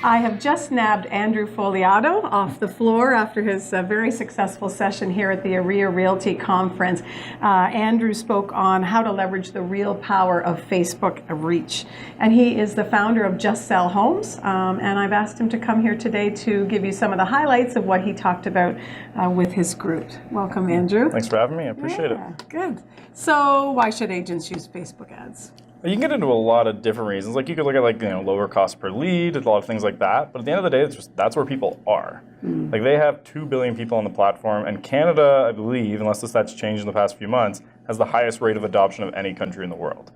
I have just nabbed Andrew Fogliato off the floor after his very successful session here at the REALiTY conference. Andrew spoke on how to leverage the real power of Facebook reach. And he is the founder of Just Sell Homes. And I've asked him to come here today to give you some of the highlights of what he talked about with his group. Welcome, Andrew. Thanks for having me. I appreciate it. Good. So why should agents use Facebook ads? You can get into a lot of different reasons. Like you could look at lower cost per lead, a lot of things like that. But at the end of the day, that's where people are. Like they have 2 billion people on the platform, and Canada, I believe, unless this stats changed in the past few months, has the highest rate of adoption of any country in the world.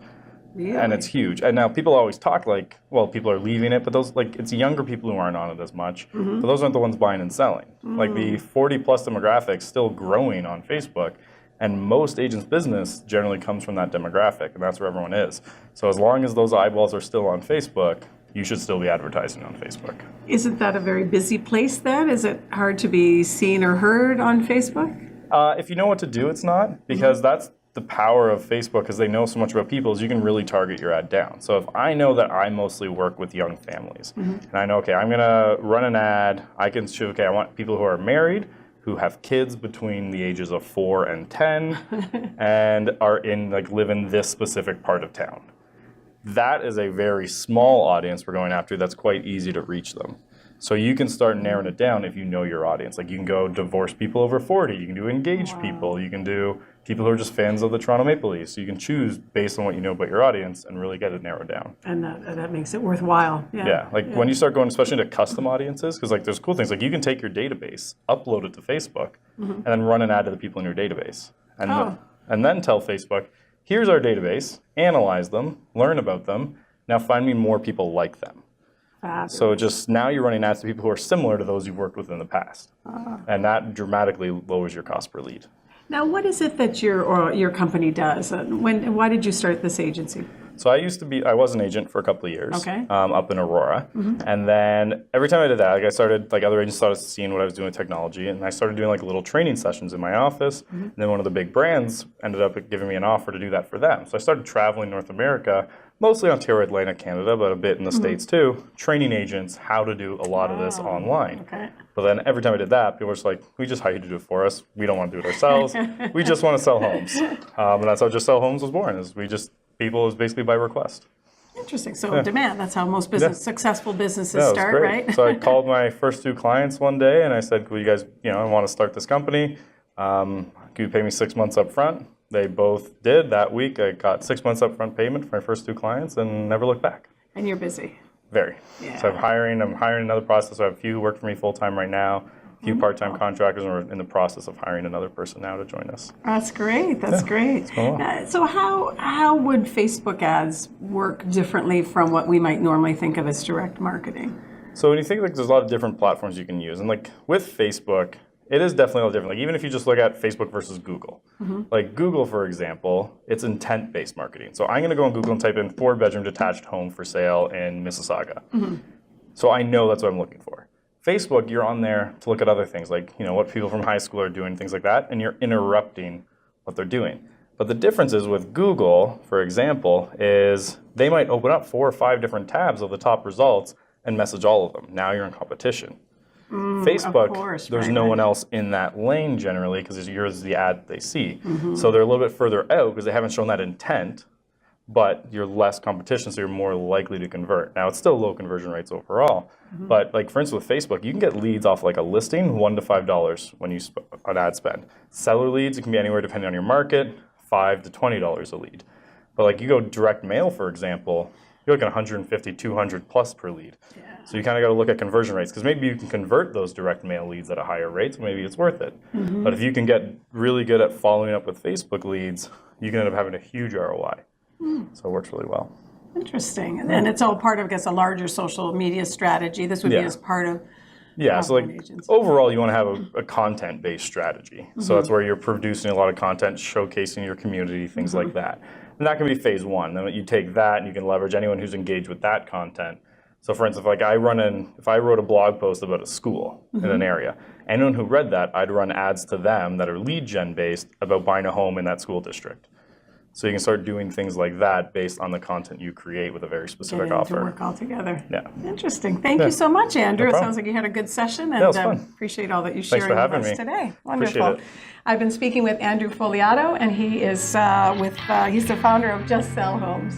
Really? And it's huge. And now people always talk like, well, people are leaving it, but those it's younger people who aren't on it as much. But those aren't the ones buying and selling. Like the 40 plus demographic still growing on Facebook. And most agents' business generally comes from that demographic, and that's where everyone is. So as long as those eyeballs are still on Facebook, you should still be advertising on Facebook. Isn't that a very busy place then? Is it hard to be seen or heard on Facebook? If you know what to do, it's not, because that's the power of Facebook, because they know so much about people, is you can really target your ad down. So if I know that I mostly work with young families, and I know, okay, I'm going to run an ad, I can show, okay, I want people who are married, who have kids between the ages of 4 and 10 and are live in this specific part of town. That is a very small audience we're going after that's quite easy to reach them. So you can start narrowing it down if you know your audience. Like you can go divorced people over 40, you can do engaged people, you can do people who are just fans of the Toronto Maple Leafs. So you can choose based on what you know about your audience and really get it narrowed down. And that makes it worthwhile. Yeah, when you start going especially to custom audiences, because there's cool things, like you can take your database, upload it to Facebook, and then run an ad to the people in your database. And then tell Facebook, here's our database, analyze them, learn about them, now find me more people like them. Fabulous. So just now you're running ads to people who are similar to those you've worked with in the past. And that dramatically lowers your cost per lead. Now, what is it that your company does? Why did you start this agency? So I was an agent for a couple of years up in Aurora. And then every time I did that, other agents started seeing what I was doing with technology, and I started doing little training sessions in my office. And then one of the big brands ended up giving me an offer to do that for them. So I started traveling North America, mostly Ontario, Atlantic, Canada, but a bit in the States too, training agents how to do a lot of this online. But then every time I did that, people were just like, we just hire you to do it for us. We don't want to do it ourselves. We just want to sell homes. And that's how Just Sell Homes was born, is people is basically by request. Interesting. So demand, that's how most successful businesses start, great. right? So I called my first 2 clients one day and I said, will you guys, I want to start this company. Could you pay me 6 months up front? They both did. That week I got 6 months up front payment for my first 2 clients and never looked back. And you're busy. Very. Yeah. So I'm hiring another process. So I have a few who work for me full-time right now. Few part-time contractors, and we're in the process of hiring another person now to join us. That's great. That's great. So how would Facebook ads work differently from what we might normally think of as direct marketing? So when you think there's a lot of different platforms you can use, and with Facebook, it is definitely a little different. Even if you just look at Facebook versus Google. Like Google, for example, it's intent-based marketing. So I'm going to go on Google and type in 4-bedroom detached home for sale in Mississauga. So I know that's what I'm looking for. Facebook, you're on there to look at other things, like what people from high school are doing, things like that, and you're interrupting what they're doing. But the difference is with Google, for example, is they might open up 4 or 5 different tabs of the top results and message all of them. Now you're in competition. Facebook, there's no one else in that lane generally, because yours is the ad they see. So they're a little bit further out because they haven't shown that intent, but you're less competition, so you're more likely to convert. Now, it's still low conversion rates overall, but for instance, with Facebook, you can get leads off a listing, $1 to $5 when you on ad spend. Seller leads, it can be anywhere depending on your market, $5 to $20 a lead. But you go direct mail, for example, you're looking at 150, 200 plus per lead. So you kind of got to look at conversion rates, because maybe you can convert those direct mail leads at a higher rate, so maybe it's worth it. But if you can get really good at following up with Facebook leads, you can end up having a huge ROI. So it works really well. Interesting. And then it's all part of, I guess, a larger social media strategy. This would be as part of so overall you want to have a content-based strategy. So that's where you're producing a lot of content, showcasing your community, things like that. And that can be phase 1. Then you take that and you can leverage anyone who's engaged with that content. So for instance, if I wrote a blog post about a school in an area, anyone who read that, I'd run ads to them that are lead gen based about buying a home in that school district. So you can start doing things like that based on the content you create with a very specific To offer. work all together. Yeah. Interesting. Thank you so much, Andrew. It problem. sounds like you had a good session, and it was fun. appreciate all that you Thanks sharing for with having us me. today. Wonderful. Appreciate it. I've been speaking with Andrew Fogliato, and he is he's the founder of Just Sell Homes.